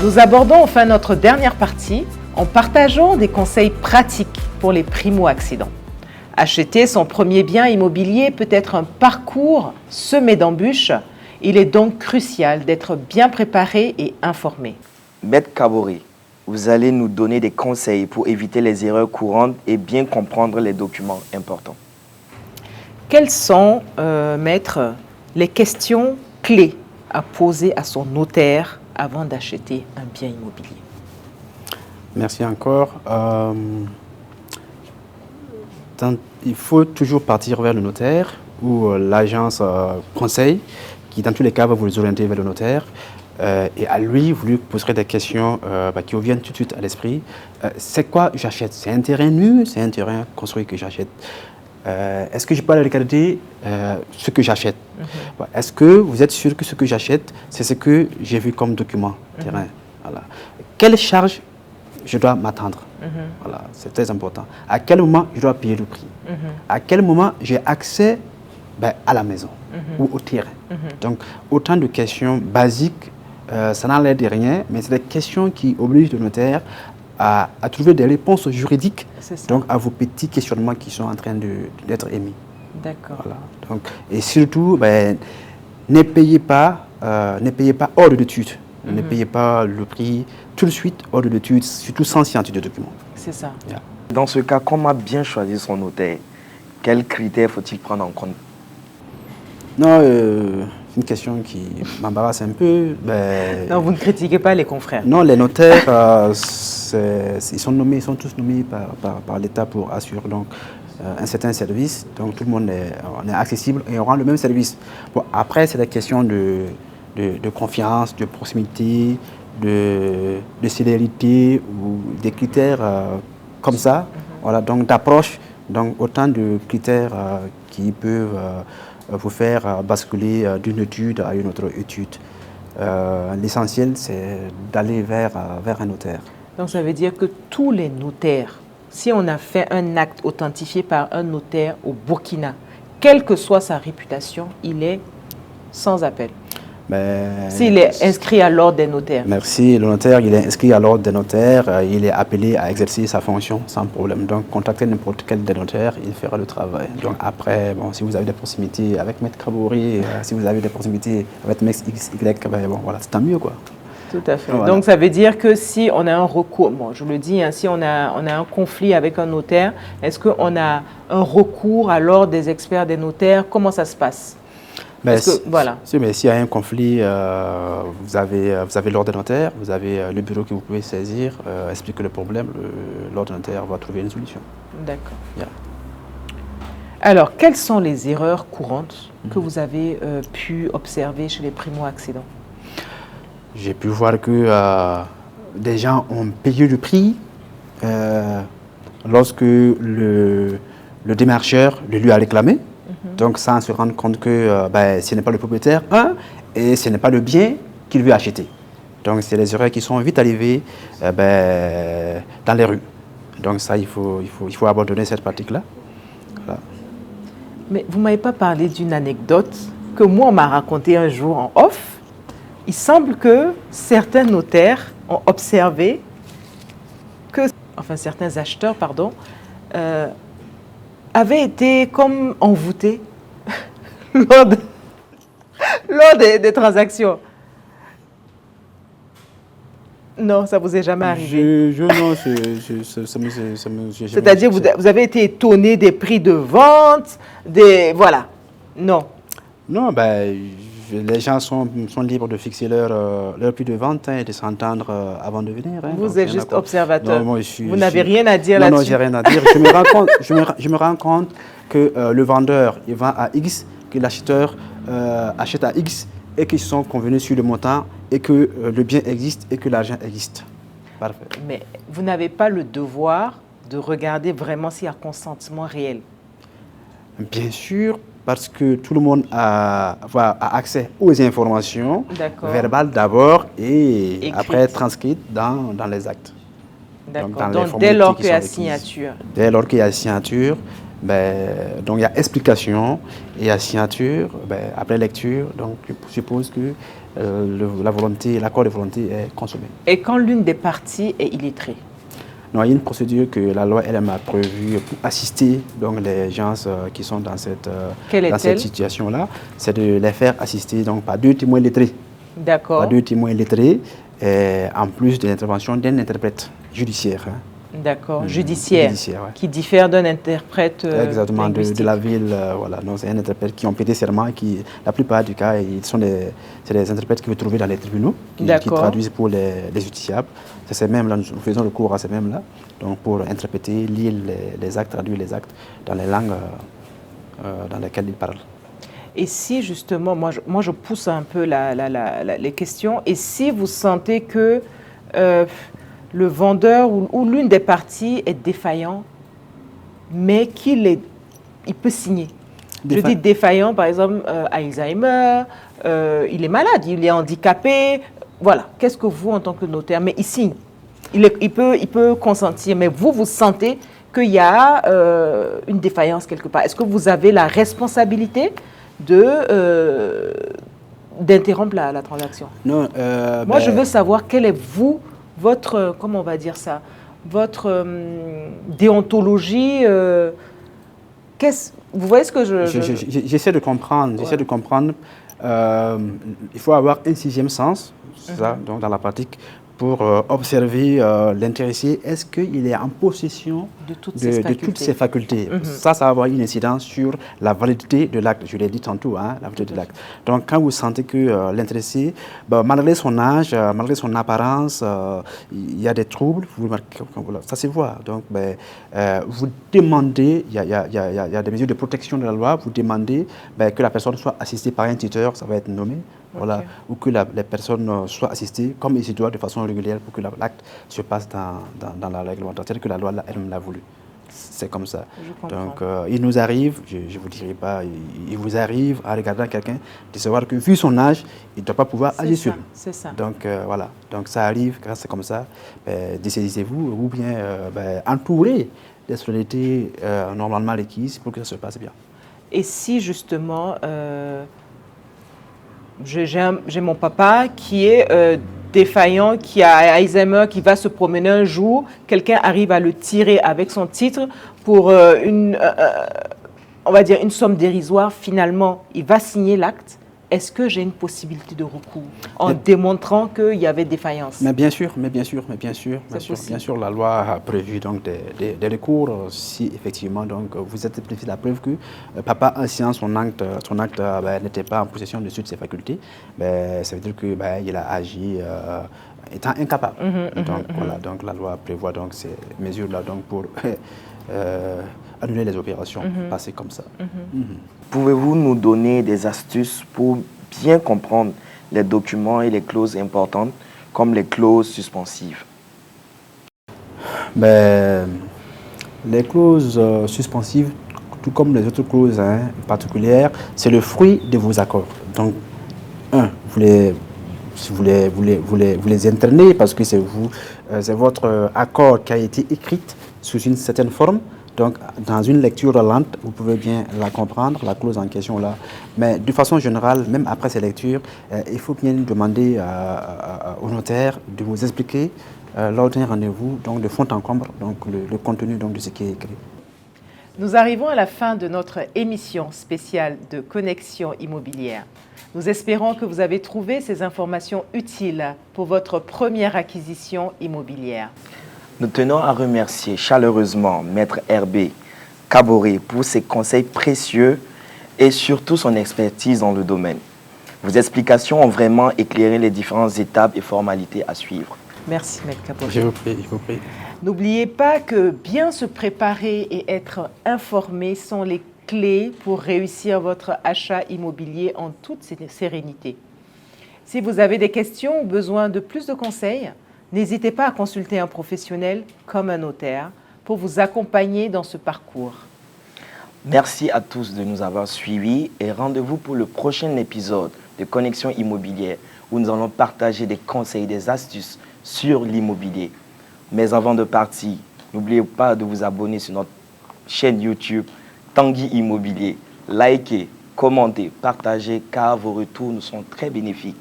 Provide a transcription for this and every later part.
Nous abordons enfin notre dernière partie en partageant des conseils pratiques pour les primo-accédants. Acheter son premier bien immobilier peut être un parcours semé d'embûches. Il est donc crucial d'être bien préparé et informé. Maître Kabori, vous allez nous donner des conseils pour éviter les erreurs courantes et bien comprendre les documents importants. Quelles sont, Maître, les questions clés à poser à son notaire avant d'acheter un bien immobilier? Merci encore. Il faut toujours partir vers le notaire ou l'agence conseil qui, dans tous les cas, va vous orienter vers le notaire. Et à lui, vous lui poserez des questions qui vous viennent tout de suite à l'esprit. C'est quoi j'achète? C'est un terrain nu? C'est un terrain construit que j'achète? Est-ce que je peux aller regarder ce que j'achète? Est-ce que vous êtes sûr que ce que j'achète, c'est ce que j'ai vu comme document terrain? Voilà. Quelle charge je dois m'attendre? Voilà, c'est très important. À quel moment je dois payer le prix? À quel moment j'ai accès à la maison ou au terrain? Donc, autant de questions basiques, ça n'a l'air de rien, mais c'est des questions qui obligent le notaire à trouver des réponses juridiques donc à vos petits questionnements qui sont en train d'être émis. D'accord. Voilà. Donc, et surtout, ne payez pas hors de l'étude. Ne payez pas le prix tout de suite hors de l'étude, surtout sans signature de document. C'est ça. Yeah. Dans ce cas, comment bien choisir son notaire? Quels critères faut-il prendre en compte? Non, c'est une question qui m'embarrasse un peu. Non, vous ne critiquez pas les confrères. Non, les notaires, ils sont tous nommés par l'État pour assurer donc, un certain service. Donc tout le monde on est accessible et on rend le même service. Bon, après, c'est la question de confiance, de proximité, de célérité ou des critères comme ça. Voilà, donc d'approche, donc autant de critères qui peuvent vous faire basculer d'une étude à une autre étude. L'essentiel, c'est d'aller vers un notaire. Donc ça veut dire que tous les notaires, si on a fait un acte authentifié par un notaire au Burkina, quelle que soit sa réputation, il est sans appel. S'il est inscrit à l'ordre des notaires. Merci. Le notaire, il est inscrit à l'ordre des notaires. Il est appelé à exercer sa fonction sans problème. Donc, contactez n'importe quel des notaires, il fera le travail. Donc, après, bon, si vous avez des proximités avec Maître Kabori, si vous avez des proximités avec Maître XY, bon, voilà, c'est tant mieux, quoi. Tout à fait. Voilà. Donc, ça veut dire que si on a un recours, bon, je le dis, hein, si on a un conflit avec un notaire, est-ce qu'on a un recours à l'ordre des experts des notaires? Comment ça se passe? Voilà. Mais s'il y a un conflit, vous avez l'ordre des notaires, vous avez le bureau que vous pouvez saisir, expliquer le problème, l'ordre des notaires va trouver une solution. D'accord. Yeah. Alors, quelles sont les erreurs courantes que vous avez pu observer chez les primo-accédants? J'ai pu voir que des gens ont payé le prix lorsque le démarcheur le lui a réclamé. Donc, sans se rendre compte que ce n'est pas le propriétaire, et ce n'est pas le bien qu'il veut acheter. Donc, c'est les erreurs qui sont vite arrivées dans les rues. Donc, ça, il faut abandonner cette pratique-là. Voilà. Mais vous ne m'avez pas parlé d'une anecdote que moi, on m'a racontée un jour en off. Il semble que certains notaires ont observé que, certains acheteurs, pardon, avaient été comme envoûtés lors des transactions. Non, ça vous est jamais arrivé? C'est-à-dire vous avez été étonné des prix de vente, voilà. Non. Non, les gens sont libres de fixer leur prix de vente et de s'entendre avant de venir. Vous êtes juste observateur. Non, vous n'avez rien à dire là-dessus? Non, j'ai rien à dire. Je me rends compte que le vendeur il vend à X, que l'acheteur achète à X et qu'ils sont convenus sur le montant et que le bien existe et que l'argent existe. Parfait. Mais vous n'avez pas le devoir de regarder vraiment s'il y a consentement réel? Bien sûr, parce que tout le monde a accès aux informations verbales d'abord et écrites. Après transcrites dans les actes. D'accord. Donc dès lors qu'il y a signature. Dès lors qu'il y a signature, donc il y a explication et il y a signature. Après lecture, donc je suppose que la volonté, l'accord de volonté est consommé. Et quand l'une des parties est illettrée? Non, il y a une procédure que la loi elle a prévue pour assister donc, les gens qui sont dans cette situation-là. C'est de les faire assister donc, par 2 témoins lettrés. D'accord. Par 2 témoins lettrés, en plus de l'intervention d'un interprète judiciaire. D'accord, judiciaire, ouais. Qui diffère d'un interprète exactement, de la ville. Voilà. Donc, c'est un interprète qui ont prêté serment, qui, la plupart du cas, c'est des interprètes que vous trouvez dans les tribunaux, qui traduisent pour les justiciables. C'est ces mêmes-là, nous faisons recours à ces mêmes-là, donc pour interpréter, lire les actes, traduire les actes dans les langues dans lesquelles ils parlent. Et si justement, moi je pousse un peu les questions, et si vous sentez que le vendeur ou l'une des parties est défaillant, mais il peut signer. Je dis défaillant, par exemple, Alzheimer, il est malade, il est handicapé, voilà. Qu'est-ce que vous, en tant que notaire, mais il signe, il peut consentir, mais vous sentez qu'il y a une défaillance quelque part. Est-ce que vous avez la responsabilité d'interrompre la transaction? Non. Moi, je veux savoir quel est votre, comment on va dire ça, votre déontologie. Vous voyez ce que j'essaie de comprendre. J'essaie de comprendre. Il faut avoir un 6e sens, ça, donc dans la pratique, pour observer l'intéressé. Est-ce qu'il est en possession de toutes ses facultés? Ça va avoir une incidence sur la validité de l'acte. Je l'ai dit tantôt, la validité de l'acte. Donc, quand vous sentez que l'intéressé, malgré son âge, malgré son apparence, il y a des troubles, ça se voit. Donc, vous demandez, il y a des mesures de protection de la loi, vous demandez que la personne soit assistée par un tuteur, ça va être nommé. Voilà, ou que les personnes soient assistées comme il se doit de façon régulière pour que l'acte se passe dans la réglementation que la loi elle l'a voulu. C'est comme ça. Donc, il nous arrive, je ne vous dirai pas, il vous arrive à regarder quelqu'un de savoir que vu son âge, il ne doit pas pouvoir agir seul. C'est ça. Donc, voilà. Donc, ça arrive, quand c'est comme ça, dessaisissez-vous ou bien entourez les solidarités normalement requises pour que ça se passe bien. Et si justement... j'ai mon papa qui est défaillant, qui a Alzheimer, qui va se promener un jour, quelqu'un arrive à le tirer avec son titre pour on va dire une somme dérisoire, finalement, il va signer l'acte. Est-ce que j'ai une possibilité de recours en démontrant qu'il y avait défaillance? Mais bien sûr, la loi a prévu donc des recours si effectivement donc vous êtes prévu la preuve que papa en signant son acte n'était pas en possession de toutes ses facultés, ça veut dire que il a agi étant incapable. Donc la loi prévoit donc ces mesures-là donc pour annuler les opérations passées comme ça. Pouvez-vous nous donner des astuces pour bien comprendre les documents et les clauses importantes, comme les clauses suspensives? Les clauses suspensives, tout comme les autres clauses particulières, c'est le fruit de vos accords. Donc, vous les entraînez parce que c'est votre accord qui a été écrit sous une certaine forme. Donc, dans une lecture lente, vous pouvez bien la comprendre, la clause en question là. Mais de façon générale, même après ces lectures, il faut bien demander au notaire de vous expliquer lors d'un rendez-vous, donc de fond en comble, donc le contenu donc, de ce qui est écrit. Nous arrivons à la fin de notre émission spéciale de Connexion Immobilière. Nous espérons que vous avez trouvé ces informations utiles pour votre première acquisition immobilière. Nous tenons à remercier chaleureusement Maître Herbé Kaboré pour ses conseils précieux et surtout son expertise dans le domaine. Vos explications ont vraiment éclairé les différentes étapes et formalités à suivre. Merci, Maître Kaboré. Je vous prie. N'oubliez pas que bien se préparer et être informé sont les clés pour réussir votre achat immobilier en toute sérénité. Si vous avez des questions ou besoin de plus de conseils, n'hésitez pas à consulter un professionnel comme un notaire pour vous accompagner dans ce parcours. Merci à tous de nous avoir suivis et rendez-vous pour le prochain épisode de Connexion Immobilière où nous allons partager des conseils, des astuces sur l'immobilier. Mais avant de partir, n'oubliez pas de vous abonner sur notre chaîne YouTube Tanguy Immobilier. Likez, commentez, partagez car vos retours nous sont très bénéfiques.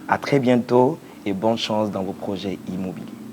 À très bientôt et bonne chance dans vos projets immobiliers.